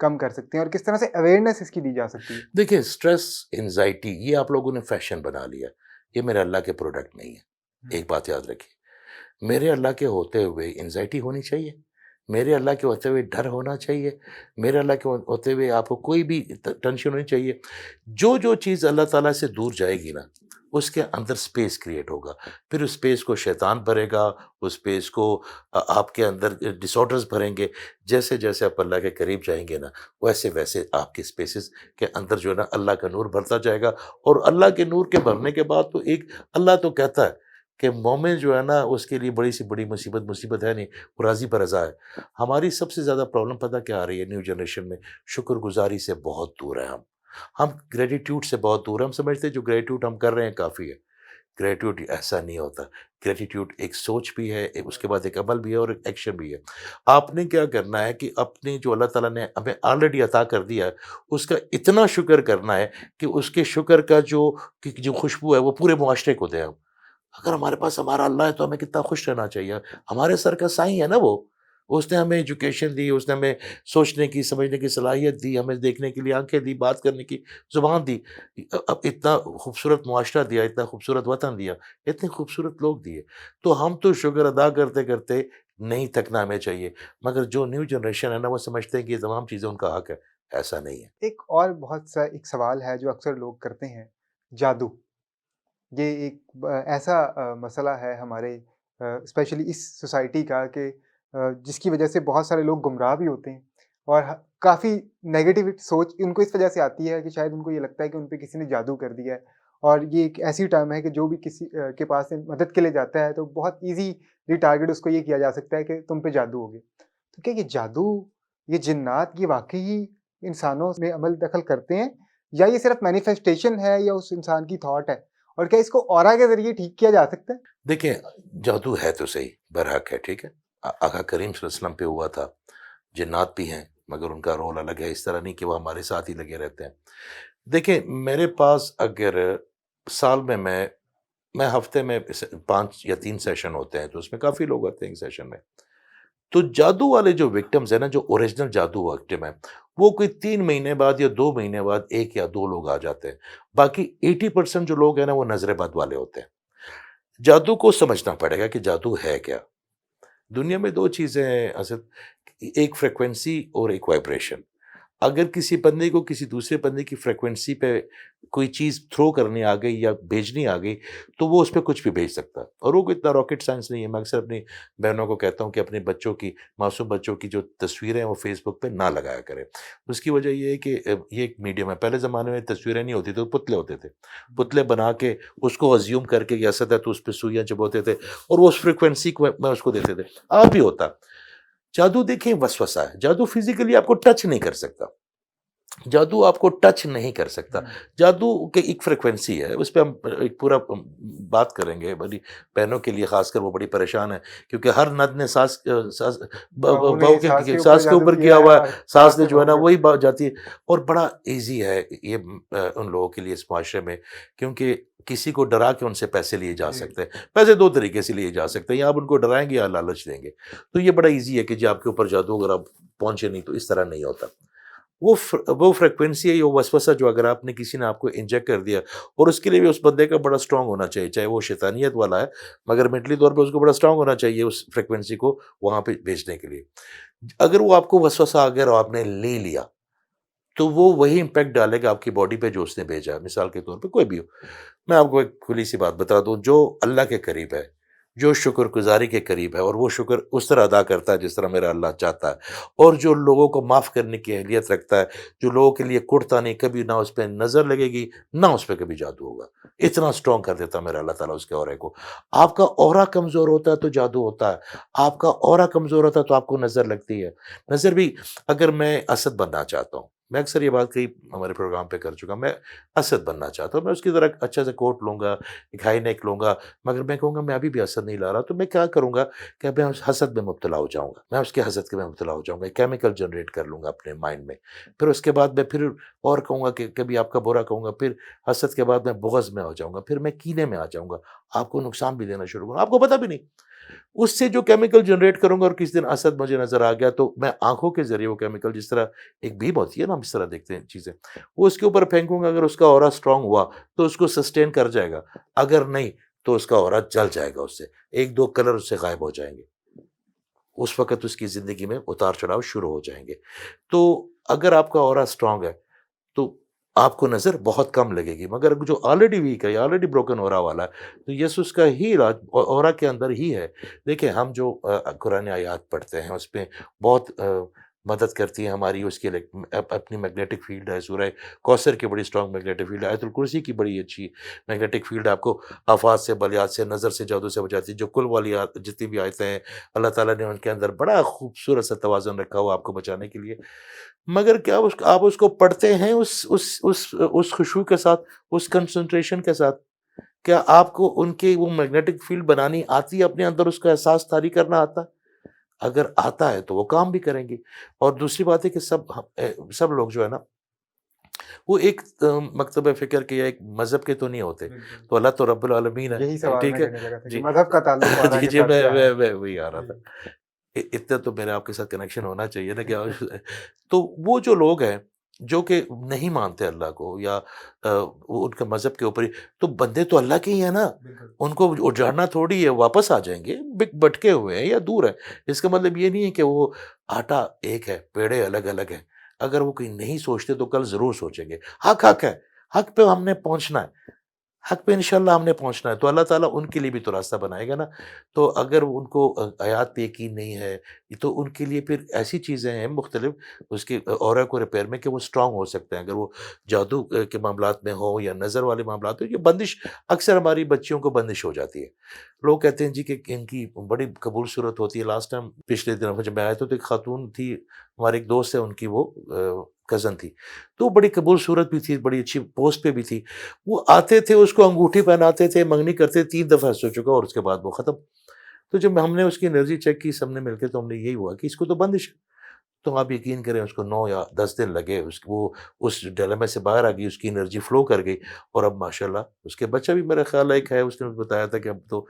کم کر سکتے ہیں اور کس طرح سے اویئرنیس اس کی دی جا سکتی ہے؟ دیکھیں اسٹریس انزائٹی یہ آپ لوگوں نے فیشن بنا لیا، یہ میرے اللہ کے پروڈکٹ نہیں ہے. ایک بات یاد رکھیے، میرے اللہ کے ہوتے ہوئے انزائٹی ہونی چاہیے، میرے اللہ کے ہوتے ہوئے ڈر ہونا چاہیے، میرے اللہ کے ہوتے ہوئے آپ کو کوئی بھی ٹینشن ہونی چاہیے. جو چیز اللہ تعالیٰ سے دور جائے گی نا، اس کے اندر سپیس کریٹ ہوگا، پھر اس سپیس کو شیطان بھرے گا، اس سپیس کو آپ کے اندر ڈس آرڈرز بھریں گے. جیسے جیسے آپ اللہ کے قریب جائیں گے نا، ویسے ویسے آپ کے سپیسز کے اندر جو ہے نا اللہ کا نور بھرتا جائے گا. اور اللہ کے نور کے بھرنے کے بعد تو ایک اللہ تو کہتا ہے کہ مومن جو ہے نا اس کے لیے بڑی سی بڑی مصیبت ہے نہیں، وہ راضی پر رضا ہے. ہماری سب سے زیادہ پرابلم پتہ کیا آ رہی ہے نیو جنریشن میں؟ شکر گزاری سے بہت دور ہے ہم گریٹیٹیوڈ سے بہت دور ہیں. ہم سمجھتے ہیں جو گریٹیٹیوڈ ہم کر رہے ہیں کافی ہے. گریٹیٹیوڈ ایسا نہیں ہوتا. گریٹیٹیوڈ ایک سوچ بھی ہے، اس کے بعد ایک عمل بھی ہے اور ایک ایکشن بھی ہے. آپ نے کیا کرنا ہے کہ اپنے جو اللہ تعالیٰ نے ہمیں آلریڈی عطا کر دیا ہے اس کا اتنا شکر کرنا ہے کہ اس کے شکر کا جو خوشبو ہے وہ پورے معاشرے کو دیں ہم. اگر ہمارے پاس ہمارا اللہ ہے تو ہمیں کتنا خوش رہنا چاہیے. ہمارے سر کا سائیں ہے نا وہ. اس نے ہمیں ایجوکیشن دی، اس نے ہمیں سوچنے کی سمجھنے کی صلاحیت دی، ہمیں دیکھنے کے لیے آنکھیں دی، بات کرنے کی زبان دی. اب اتنا خوبصورت معاشرہ دیا، اتنا خوبصورت وطن دیا، اتنے خوبصورت لوگ دیے. تو ہم تو شکر ادا کرتے کرتے نہیں تھکنا ہمیں چاہیے. مگر جو نیو جنریشن ہے نا وہ سمجھتے ہیں کہ یہ تمام چیزیں ان کا حق ہے. ایسا نہیں ہے. ایک اور بہت سا ایک سوال ہے جو اکثر لوگ کرتے ہیں، جادو. یہ ایک ایسا مسئلہ ہے ہمارے اسپیشلی اس سوسائٹی کا کہ جس کی وجہ سے بہت سارے لوگ گمراہ بھی ہوتے ہیں اور کافی نیگیٹو سوچ ان کو اس وجہ سے آتی ہے کہ شاید ان کو یہ لگتا ہے کہ ان پہ کسی نے جادو کر دیا ہے. اور یہ ایک ایسی ٹائم ہے کہ جو بھی کسی کے پاس مدد کے لیے جاتا ہے تو بہت ایزیلی ٹارگیٹ اس کو یہ کیا جا سکتا ہے کہ تم پہ جادو ہو گیا. تو کیا یہ جادو، یہ جنات، یہ واقعی انسانوں میں عمل دخل کرتے ہیں یا یہ صرف مینیفیسٹیشن ہے یا اس انسان کی تھاٹ ہے؟ اور کیا اس کو اورا کے ذریعے ٹھیک کیا جا سکتا ہے؟ دیکھیں جادو ہے تو صحیح، برحق ہے، ٹھیک ہے. آقا کریم صلی اللہ علیہ وسلم پہ ہوا تھا. جنات بھی ہیں مگر ان کا رول الگ ہے، اس طرح نہیں کہ وہ ہمارے ساتھ ہی لگے رہتے ہیں. دیکھیں میرے پاس اگر سال میں ہفتے میں 5 یا 3 سیشن ہوتے ہیں تو اس میں کافی لوگ آتے ہیں ایک سیشن میں. تو جادو والے جو وکٹمز ہیں نا، جو اوریجنل جادو وکٹم ہیں، وہ کوئی 3 مہینے بعد یا 2 مہینے بعد 1 یا 2 لوگ آ جاتے ہیں. باقی 80% جو لوگ ہیں نا وہ نظر بد والے ہوتے ہیں. جادو کو سمجھنا پڑے گا کہ جادو ہے کیا. دنیا میں 2 چیزیں ہیں اسد، ایک فریکوینسی اور ایک وائبریشن. اگر کسی بندے کو کسی دوسرے بندے کی فریکوینسی پہ کوئی چیز تھرو کرنی آ گئی یا بھیجنی آ گئی تو وہ اس پہ کچھ بھی بھیج سکتا ہے. اور وہ کوئی اتنا راکٹ سائنس نہیں ہے. میں اکثر اپنی بہنوں کو کہتا ہوں کہ اپنے بچوں کی، معصوم بچوں کی جو تصویریں ہیں وہ فیس بک پہ نہ لگایا کریں. اس کی وجہ یہ ہے کہ یہ ایک میڈیم ہے. پہلے زمانے میں تصویریں نہیں ہوتی تھیں، پتلے ہوتے تھے. پتلے بنا کے اس کو ازیوم کر کے یہ اسد ہے تو اس پہ سوئیاں چبوتے تھے اور وہ اس فریکوینسی کو میں اس کو دیتے تھے. آپ بھی ہوتا. جادو دیکھیں وسوسہ ہے. جادو فزیکلی آپ کو ٹچ نہیں کر سکتا. جادو آپ کو ٹچ نہیں کر سکتا. جادو کی ایک فریکوینسی ہے، اس پہ ہم ایک پورا بات کریں گے. بڑی بہنوں کے لیے خاص کر وہ بڑی پریشان ہے کیونکہ ہر نر نے بہو کے ساس کے اوپر کیا ہوا ہے. ساس نے جو ہے نا وہی بات جاتی ہے. اور بڑا ایزی ہے یہ ان لوگوں کے لیے اس معاشرے میں، کیونکہ کسی کو ڈرا کے ان سے پیسے لیے جا سکتے ہیں. پیسے 2 طریقے سے لیے جا سکتے ہیں، یا آپ ان کو ڈرائیں گے یا لالچ دیں گے. تو یہ بڑا ایزی ہے کہ جی آپ کے اوپر جادو اگر آپ پہنچے نہیں تو اس طرح نہیں ہوتا. وہ فریکوینسی ہے، یہ وسوسہ جو اگر آپ نے کسی نے آپ کو انجیکٹ کر دیا، اور اس کے لیے بھی اس بندے کا بڑا اسٹرانگ ہونا چاہیے، چاہے وہ شیطانیت والا ہے مگر مینٹلی طور پہ اس کو بڑا اسٹرانگ ہونا چاہیے اس فریکوینسی کو وہاں پہ بھیجنے کے لیے. اگر وہ آپ کو وسوسہ آ گیا اور آپ نے لے لیا تو وہ وہی امپیکٹ ڈالے گا آپ کی باڈی پہ جو اس نے بھیجا ہے. مثال کے طور پہ کوئی بھی ہو، میں آپ کو ایک کھلی سی بات بتا دوں، جو اللہ کے قریب ہے، جو شکر گزاری کے قریب ہے اور وہ شکر اس طرح ادا کرتا ہے جس طرح میرا اللہ چاہتا ہے، اور جو لوگوں کو معاف کرنے کی اہلیت رکھتا ہے، جو لوگوں کے لیے کڑتا نہیں، کبھی نہ اس پہ نظر لگے گی نہ اس پہ کبھی جادو ہوگا. اتنا اسٹرانگ کر دیتا ہے میرا اللہ تعالیٰ اس کے اورے کو. آپ کا اورا کمزور ہوتا ہے تو جادو ہوتا ہے. آپ کا اورا کمزور ہوتا ہے تو آپ کو نظر لگتی ہے. نظر بھی، اگر میں اسد بننا چاہتا ہوں، میں اکثر یہ بات کئی ہمارے پروگرام پہ کر چکا، میں اسد بننا چاہتا ہوں، میں اس کی طرح اچھا سے کوٹ لوں گا، ایک ہائی نیک لوں گا، مگر میں کہوں گا میں ابھی بھی حسد نہیں لا رہا، تو میں کیا کروں گا کہ میں اس حسد میں مبتلا ہو جاؤں گا. میں اس کے حسد کے میں مبتلا ہو جاؤں گا، ایک کیمیکل جنریٹ کر لوں گا اپنے مائنڈ میں. پھر اس کے بعد میں پھر اور کہوں گا کہ کبھی آپ کا برا کہوں گا، پھر حسد کے بعد میں بغض میں ہو جاؤں گا، پھر میں کینے میں آ جاؤں گا، آپ کو نقصان بھی دینا شروع کروں گا. آپ کو پتہ بھی نہیں اس سے جو کیمیکل جنریٹ کروں گا اور کس دن اسد مجھے نظر آ گیا تو میں آنکھوں کے ذریعے وہ کیمیکل، جس طرح ایک بیم ہوتی ہے نا، ہم اس طرح دیکھتے ہیں چیزیں، وہ اس کے اوپر پھینکوں گا، اگر اس کا اورا اسٹرانگ ہوا تو اس کو سسٹین کر جائے گا، اگر نہیں تو اس کا اورا جل جائے گا، اس سے ایک دو کلر اس سے غائب ہو جائیں گے، اس وقت اس کی زندگی میں اتار چڑھاؤ شروع ہو جائیں گے۔ تو اگر آپ کا اورا اسٹرانگ ہے تو آپ کو نظر بہت کم لگے گی، مگر جو آلریڈی ویک ہے یا آلریڈی بروکن اورا والا ہے تو یس اس کا ہی علاج اورا کے اندر ہی ہے۔ دیکھیں ہم جو قرآن آیات پڑھتے ہیں اس پہ بہت مدد کرتی ہے ہماری، اس کی اپنی میگنیٹک فیلڈ ہے، سورہ کوثر کی بڑی اسٹرانگ میگنیٹک فیلڈ ہے، آیت الکرسی کی بڑی اچھی میگنیٹک فیلڈ ہے، آپ کو آفات سے، بلیات سے، نظر سے، جادو سے بچاتی ہے۔ جو کل والی جتنی بھی آیتیں ہیں اللہ تعالیٰ نے ان کے اندر بڑا خوبصورت سا توازن رکھا ہوا آپ کو بچانے کے لیے، مگر کیا آپ اس کو پڑھتے ہیں اس خشوع کے ساتھ، اس کنسنٹریشن کے ساتھ؟ کیا آپ کو ان کے وہ میگنیٹک فیلڈ بنانی آتی ہے، اپنے اندر اس کا احساس طاری کرنا آتا ہے؟ اگر آتا ہے تو وہ کام بھی کریں گے۔ اور دوسری بات ہے کہ سب لوگ جو ہے نا وہ ایک مکتب فکر کے یا ایک مذہب کے تو نہیں ہوتے، بالکل، تو اللہ تو رب العالمین ہے، یہی سوال ٹھیک میں ہے کرنے لگا تھا کہ جی۔ مذہب کا تعلق اورا جی کے جی ساتھ کیا ہے؟ میں وہی آ رہا جی، تھا، اتنا تو میرا آپ کے ساتھ کنیکشن ہونا چاہیے نا کہ تو وہ جو لوگ ہیں جو کہ نہیں مانتے اللہ کو یا وہ ان کے مذہب کے اوپر ہی، تو بندے تو اللہ کے ہی ہیں نا، بالکل، ان کو اجاڑنا تھوڑی ہے، واپس آ جائیں گے، بٹکے ہوئے ہیں یا دور ہیں۔ اس کا مطلب یہ نہیں ہے کہ وہ آٹا ایک ہے، پیڑے الگ الگ ہیں۔ اگر وہ کہیں نہیں سوچتے تو کل ضرور سوچیں گے۔ حق حق ہے، حق پہ ہم نے پہنچنا ہے، حق پہ انشاءاللہ ہم نے پہنچنا ہے، تو اللہ تعالیٰ ان کے لیے بھی تو راستہ بنائے گا نا۔ تو اگر ان کو آیات پہ یقین نہیں ہے تو ان کے لیے پھر ایسی چیزیں ہیں مختلف اس کی اورا کو ریپیئر میں کہ وہ اسٹرانگ ہو سکتے ہیں، اگر وہ جادو کے معاملات میں ہوں یا نظر والے معاملات ہوں، یہ بندش اکثر ہماری بچیوں کو بندش ہو جاتی ہے۔ لوگ کہتے ہیں جی کہ ان کی بڑی قبول صورت ہوتی ہے۔ لاسٹ ٹائم پچھلے دنوں جب میں آیا تھا تو ایک خاتون تھی، ہمارے ایک دوست ہے، ان کی وہ کزن تھی، تو وہ بڑی قبول صورت بھی تھی، بڑی اچھی پوسٹ پہ بھی تھی۔ وہ آتے تھے، اس کو انگوٹھی پہناتے تھے، منگنی کرتے، 3 دفعہ سو چکا اور اس کے بعد وہ ختم۔ تو جب ہم نے اس کی انرجی چیک کی سب نے مل کے، تو ہم نے یہی ہوا کہ اس کو تو بندش ہے۔ تو آپ یقین کریں اس کو 9 یا 10 دن لگے، وہ اس ڈیلیما سے باہر آ گئی، اس کی انرجی فلو کر گئی، اور اب ماشاءاللہ اس کے بچہ بھی میرا خیال ایک ہے، اس نے بتایا تھا کہ اب تو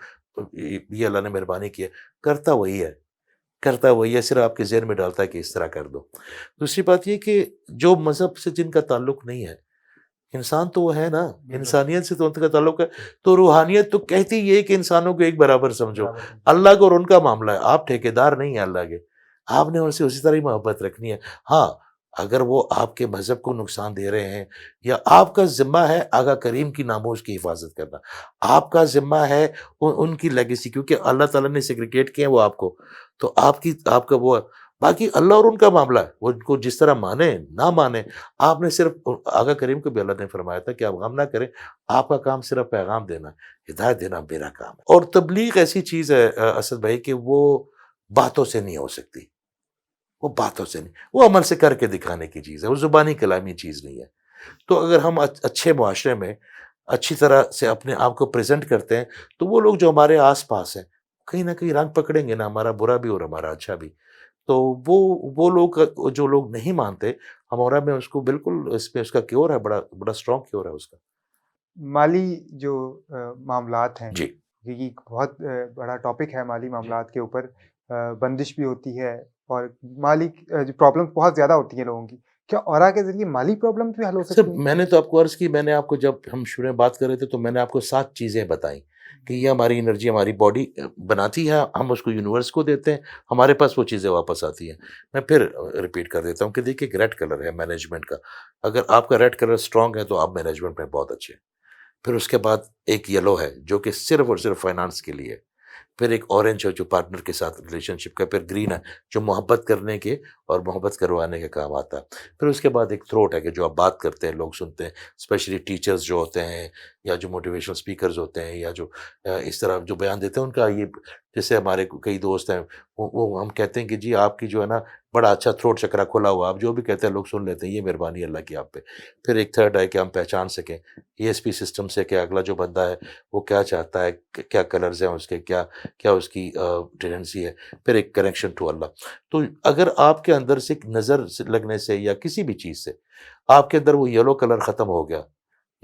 یہ اللہ نے مہربانی کی ہے۔ کرتا وہی ہے، کرتا وہی ہے، صرف آپ کے ذہن میں ڈالتا ہے کہ اس طرح کر دو۔ دوسری بات یہ کہ جو مذہب سے جن کا تعلق نہیں ہے، انسان تو وہ ہے نا، بالکل، انسانیت سے تو ان کا تعلق ہے، تو روحانیت تو کہتی یہ ہے کہ انسانوں کو ایک برابر سمجھو۔ برابر سمجھے۔ اللہ کو اور ان کا معاملہ ہے، آپ ٹھیکیدار نہیں ہیں اللہ کے، آپ نے ان سے اسی طرح ہی محبت رکھنی ہے۔ ہاں اگر وہ آپ کے مذہب کو نقصان دے رہے ہیں، یا آپ کا ذمہ ہے آقا کریم کی ناموز کی حفاظت کرنا، آپ کا ذمہ ہے ان کی لیگیسی، کیونکہ اللہ تعالیٰ نے سیگریگیٹ کیا ہے وہ آپ کو، تو آپ کا وہ ہے۔ باقی اللہ اور ان کا معاملہ ہے، وہ ان کو جس طرح مانے نہ مانے، آپ نے صرف آقا کریم کو بھی اللہ نے فرمایا تھا کہ آپ غم نہ کریں، آپ کا کام صرف پیغام دینا، ہدایت دینا میرا کام ہے۔ اور تبلیغ ایسی چیز ہے اسد بھائی کہ وہ باتوں سے نہیں ہو سکتی، وہ باتوں سے نہیں، وہ عمل سے کر کے دکھانے کی چیز ہے، وہ زبانی کلامی چیز نہیں ہے۔ تو اگر ہم اچھے معاشرے میں اچھی طرح سے اپنے آپ کو پریزنٹ کرتے ہیں تو وہ لوگ جو ہمارے آس پاس ہیں کہیں نہ کہیں رنگ پکڑیں گے نا، ہمارا برا بھی اور ہمارا اچھا بھی۔ تو وہ لوگ جو لوگ نہیں مانتے، ہمارا میں اس کو بالکل اس پہ اس کا کیور ہے، بڑا بڑا اسٹرانگ کیور ہے اس کا۔ مالی جو معاملات ہیں، جی یہ ایک بہت بڑا ٹاپک ہے مالی معاملات کے اوپر، بندش بھی ہوتی ہے اور مالی جو پرابلم بہت زیادہ ہوتی ہیں لوگوں کی، کیا اورا کے ذریعے مالی پرابلم بھی حل ہو سر، سکتی ہیں؟ میں نے تو آپ کو عرض کی، میں نے آپ کو جب ہم شروع میں بات کر رہے تھے تو میں نے آپ کو 7 چیزیں بتائیں کہ یہ ہماری انرجی ہماری باڈی بناتی ہے، ہم اس کو یونیورس کو دیتے ہیں، ہمارے پاس وہ چیزیں واپس آتی ہیں۔ میں پھر ریپیٹ کر دیتا ہوں کہ دیکھیے ایک ریڈ کلر ہے مینجمنٹ کا، اگر آپ کا ریڈ کلر اسٹرانگ ہے تو آپ مینجمنٹ میں بہت اچھے ہیں۔ پھر اس کے بعد ایک یلو ہے جو کہ صرف اور صرف فائنانس کے لیے ہے، پھر ایک اورنج ہے جو پارٹنر کے ساتھ ریلیشن شپ کا، پھر گرین ہے جو محبت کرنے کے اور محبت کروانے کے کام آتا ہے، پھر اس کے بعد ایک تھروٹ ہے کہ جو آپ بات کرتے ہیں لوگ سنتے ہیں، اسپیشلی ٹیچرز جو ہوتے ہیں یا جو موٹیویشنل اسپیکرز ہوتے ہیں یا جو اس طرح جو بیان دیتے ہیں ان کا یہ، جیسے ہمارے کئی دوست ہیں وہ ہم کہتے ہیں کہ جی آپ کی جو ہے نا بڑا اچھا تھروٹ چکرا کھلا ہوا، آپ جو بھی کہتے ہیں لوگ سن لیتے ہیں، یہ مہربانی اللہ کی آپ پہ۔ پھر ایک تھرڈ ہے کہ ہم پہچان سکیں ESP سسٹم سے کہ اگلا جو بندہ ہے وہ کیا چاہتا ہے، کیا کلرز ہیں اس کے، کیا اس کی ٹینڈنسی ہے، پھر ایک کنیکشن ٹو اللہ۔ تو اگر آپ کے اندر سے نظر لگنے سے یا کسی بھی چیز سے آپ کے اندر وہ یلو کلر ختم ہو گیا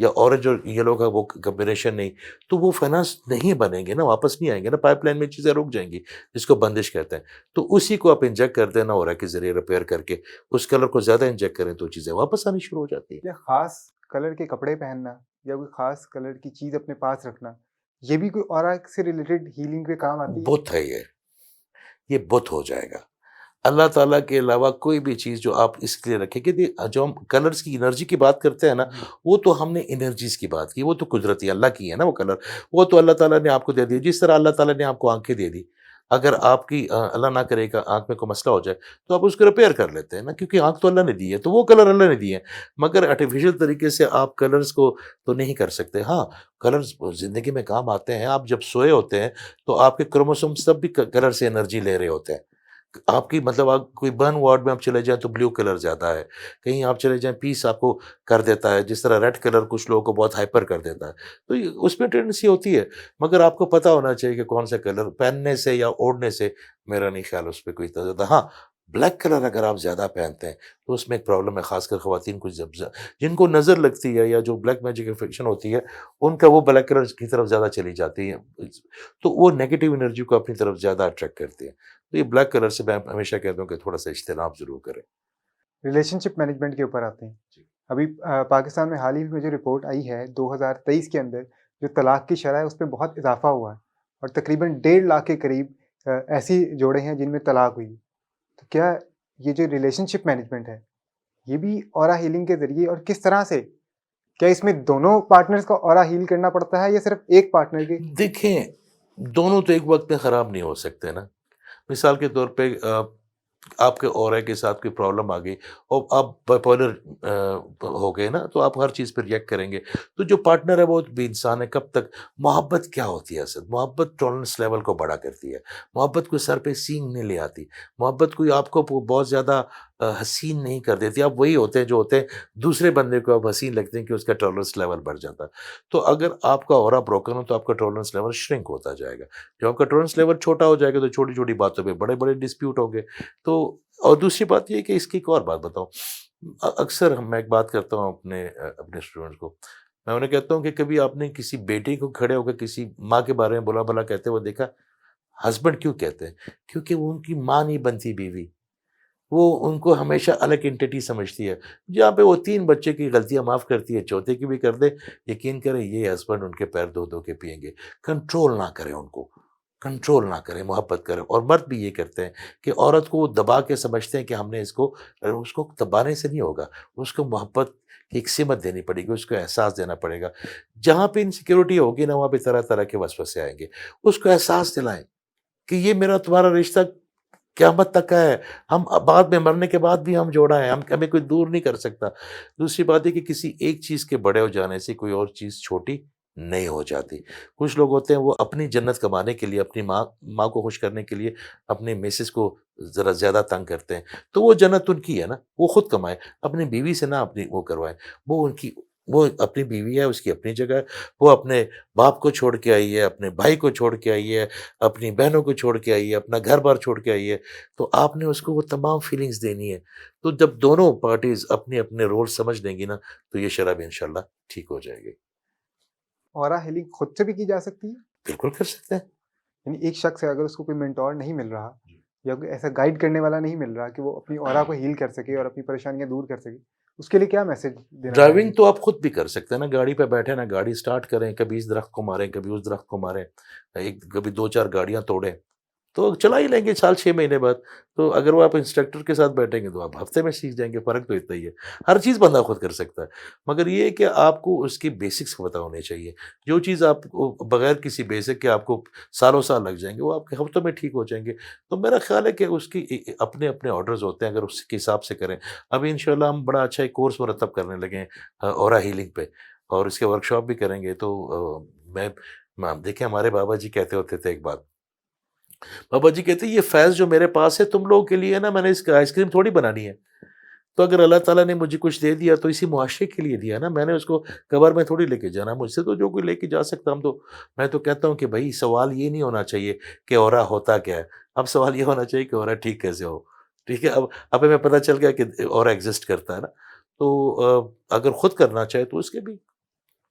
یا اورنج اور یلو کا وہ کمبینیشن نہیں، تو وہ فائنانس نہیں بنیں گے نا، واپس نہیں آئیں گے نا، پائپ لائن میں چیزیں رک جائیں گی، جس کو بندش کہتے ہیں۔ تو اسی کو آپ انجیکٹ کر دیں نا اورا کے ذریعے ریپیئر کر کے، اس کلر کو زیادہ انجیکٹ کریں تو چیزیں واپس آنی شروع ہو جاتی ہیں۔ یا خاص کلر کے کپڑے پہننا یا کوئی خاص کلر کی چیز اپنے پاس رکھنا، یہ بھی کوئی اورا سے ریلیٹڈ ہیلنگ پہ کام آتی ہے؟ بت ہے یہ بت ہو جائے گا۔ اللہ تعالیٰ کے علاوہ کوئی بھی چیز جو آپ اس کے لیے رکھیں کہ جو ہم کلرز کی انرجی کی بات کرتے ہیں نا، وہ تو ہم نے انرجیز کی بات کی، وہ تو قدرتی اللہ کی ہے نا وہ کلر، وہ تو اللہ تعالیٰ نے آپ کو دے دی، جس طرح اللہ تعالیٰ نے آپ کو آنکھیں دے دی۔ اگر آپ کی اللہ نہ کرے گا آنکھ میں کوئی مسئلہ ہو جائے تو آپ اس کو ریپیئر کر لیتے ہیں نا، کیونکہ آنکھ تو اللہ نے دی ہے، تو وہ کلر اللہ نے دی ہے۔ مگر آرٹیفیشل طریقے سے آپ کلرز کو تو نہیں کر سکتے۔ ہاں، کلرز زندگی میں کام آتے ہیں۔ آپ جب سوئے ہوتے ہیں تو آپ کے کروموسوم سب بھی کلر سے انرجی لے رہے ہوتے ہیں۔ آپ کی مطلب آپ کوئی برن وارڈ میں آپ چلے جائیں تو بلیو کلر زیادہ ہے، کہیں آپ چلے جائیں پیس آپ کو کر دیتا ہے، جس طرح ریڈ کلر کچھ لوگوں کو بہت ہائپر کر دیتا ہے، تو اس میں ٹینڈنسی ہوتی ہے۔ مگر آپ کو پتہ ہونا چاہیے کہ کون سا کلر پہننے سے یا اوڑھنے سے میرا نہیں خیال اس پہ کوئی اتنا زیادہ۔ ہاں، بلیک کلر اگر آپ زیادہ پہنتے ہیں تو اس میں ایک پرابلم ہے، خاص کر خواتین کو جن کو نظر لگتی ہے یا جو بلیک میجک انفیکشن ہوتی ہے، ان کا وہ بلیک کلر کی طرف زیادہ چلی جاتی ہیں، تو وہ نیگیٹو انرجی کو اپنی طرف زیادہ اٹریکٹ کرتی ہے۔ تو یہ بلیک کلر سے میں ہمیشہ کہتا ہوں کہ تھوڑا سا اجتناب ضرور کریں۔ ریلیشن شپ مینجمنٹ کے اوپر آتے ہیں۔ جی۔ ابھی پاکستان میں حال ہی میں جو رپورٹ آئی ہے 2023 کے اندر، جو طلاق کی شرح ہے اس میں بہت اضافہ ہوا ہے، اور تقریباً 1.5 لاکھ کے قریب ایسی جوڑے ہیں جن میں طلاق ہوئی۔ تو کیا یہ جو ریلیشن شپ مینجمنٹ ہے یہ بھی اورا ہیلنگ کے ذریعے، اور کس طرح سے، کیا اس میں دونوں پارٹنرز کو اورا ہیل کرنا پڑتا ہے یا صرف ایک پارٹنر کے؟ دیکھیں، دونوں تو ایک وقت میں خراب نہیں ہو سکتے نا۔ مثال کے طور پہ آپ کے اورے کے ساتھ کوئی پرابلم آ گئی اور آپ بائیپولر ہو گئے نا، تو آپ ہر چیز پہ ریئیکٹ کریں گے۔ تو جو پارٹنر ہے وہ بھی انسان ہے۔ کب تک محبت کیا ہوتی ہے؟ اصل محبت ٹالرنس لیول کو بڑا کرتی ہے۔ محبت کوئی سر پہ سینگ نہیں لے آتی۔ محبت کوئی آپ کو بہت زیادہ حسین نہیں کر دیتی۔ آپ وہی ہوتے ہیں جو ہوتے ہیں، دوسرے بندے کو آپ حسین لگتے ہیں کہ اس کا ٹالرنس لیول بڑھ جاتا ہے۔ تو اگر آپ کا اورا بروکن ہو تو آپ کا ٹالرنس لیول شرنک ہوتا جائے گا۔ جب آپ کا ٹالرنس لیول چھوٹا ہو جائے گا تو چھوٹی چھوٹی باتوں پہ بڑے بڑے ڈسپیوٹ ہوں گے۔ تو اور دوسری بات یہ ہے کہ اس کی ایک اور بات بتاؤں، اکثر میں ایک بات کرتا ہوں اپنے اسٹوڈنٹ کو، میں انہیں کہتا ہوں کہ کبھی آپ نے کسی بیٹی کو کھڑے ہو کے کسی ماں کے بارے میں بلا بلا کہتے ہوئے دیکھا؟ ہسبینڈ کیوں کہتے ہیں؟ کیونکہ وہ ان کی ماں نہیں بنتی بیوی، وہ ان کو ہمیشہ الگ انٹیٹی سمجھتی ہے۔ جہاں پہ وہ 3 بچے کی غلطیاں معاف کرتی ہے، چوتھے کی بھی کر دے، یقین کریں یہ ہسبینڈ ان کے پیر دھو دھو کے پئیں گے۔ کنٹرول نہ کریں ان کو، کنٹرول نہ کریں، محبت کریں۔ اور مرد بھی یہ کرتے ہیں کہ عورت کو دبا کے سمجھتے ہیں کہ ہم نے اس کو دبانے سے نہیں ہوگا، اس کو محبت کی ایک سمت دینی پڑے گی، اس کو احساس دینا پڑے گا۔ جہاں پہ انسیکیورٹی ہوگی نا، وہاں پہ طرح طرح کے وسوسے آئیں گے۔ اس کو احساس دلائیں کہ یہ میرا تمہارا رشتہ قیامت تک کا ہے، ہم بعد میں مرنے کے بعد بھی ہم جوڑا ہے، ہمیں کوئی دور نہیں کر سکتا۔ دوسری بات ہے کہ کسی ایک چیز کے بڑے ہو جانے سے کوئی اور چیز چھوٹی نہیں ہو جاتی۔ کچھ لوگ ہوتے ہیں وہ اپنی جنت کمانے کے لیے، اپنی ماں کو خوش کرنے کے لیے اپنی مسز کو ذرا زیادہ تنگ کرتے ہیں، تو وہ جنت ان کی ہے نا، وہ خود کمائے، اپنی بیوی سے نہ اپنی وہ کروائے۔ وہ ان کی، وہ اپنی بیوی ہے، اس کی اپنی جگہ ہے، وہ اپنے باپ کو چھوڑ کے آئی ہے، اپنے بھائی کو چھوڑ کے آئی ہے، اپنی بہنوں کو چھوڑ کے آئی ہے، اپنا گھر بار چھوڑ کے آئی ہے، تو آپ نے اس کو وہ تمام فیلنگز دینی ہے۔ تو جب دونوں پارٹیز اپنے اپنے رول سمجھ لیں گی نا، تو یہ شرح بھی انشاءاللہ ٹھیک ہو جائے گی۔ اورا ہیلنگ خود سے بھی کی جا سکتی ہے؟ بالکل کر سکتے ہیں۔ یعنی ایک شخص ہے، اگر اس کو کوئی مینٹور نہیں مل رہا یا کوئی ایسا گائیڈ کرنے والا نہیں مل رہا کہ وہ اپنی اورا کو ہیل کر سکے اور اپنی پریشانیاں دور کر سکے، اس کے لیے کیا میسج دینا چاہیں ڈرائیونگ گے؟ تو آپ خود بھی کر سکتے ہیں نا، گاڑی پہ بیٹھے نا، گاڑی سٹارٹ کریں، کبھی اس درخت کو ماریں، کبھی اس درخت کو ماریں، کبھی 2 4 گاڑیاں توڑیں، تو چلا ہی لیں گے 6 مہینے بعد۔ تو اگر وہ آپ انسٹرکٹر کے ساتھ بیٹھیں گے تو آپ ہفتے میں سیکھ جائیں گے، فرق تو اتنا ہی ہے۔ ہر چیز بندہ خود کر سکتا ہے، مگر یہ ہے کہ آپ کو اس کی بیسکس پتہ ہونے چاہیے۔ جو چیز آپ کو بغیر کسی بیسک کے آپ کو سالوں سال لگ جائیں گے، وہ آپ کے ہفتوں میں ٹھیک ہو جائیں گے۔ تو میرا خیال ہے کہ اس کی اپنے اپنے آرڈرز ہوتے ہیں، اگر اس کے حساب سے کریں۔ ابھی انشاءاللہ ہم بڑا اچھا ایک کورس مرتب کرنے لگے ہیں اورا ہیلنگ پہ، اور اس کے ورکشاپ بھی کریں گے۔ تو میں دیکھیں، ہمارے بابا جی کہتے ہوتے تھے ایک بات، بابا جی کہتے ہیں یہ فیض جو میرے پاس ہے تم لوگوں کے لیے نا، میں نے اس کا آئس کریم تھوڑی بنانی ہے۔ تو اگر اللہ تعالیٰ نے مجھے کچھ دے دیا تو اسی معاشرے کے لیے دیا نا، میں نے اس کو قبر میں تھوڑی لے کے جانا، مجھ سے تو جو کوئی لے کے جا سکتا ہم تو۔ میں تو کہتا ہوں کہ بھائی سوال یہ نہیں ہونا چاہیے کہ اورا ہوتا کیا ہے، اب سوال یہ ہونا چاہیے کہ اورا ٹھیک کیسے ہو۔ ٹھیک ہے، اب ہمیں پتہ چل گیا کہ اورا ایگزسٹ کرتا ہے نا، تو اگر خود کرنا چاہے تو اس کے بھی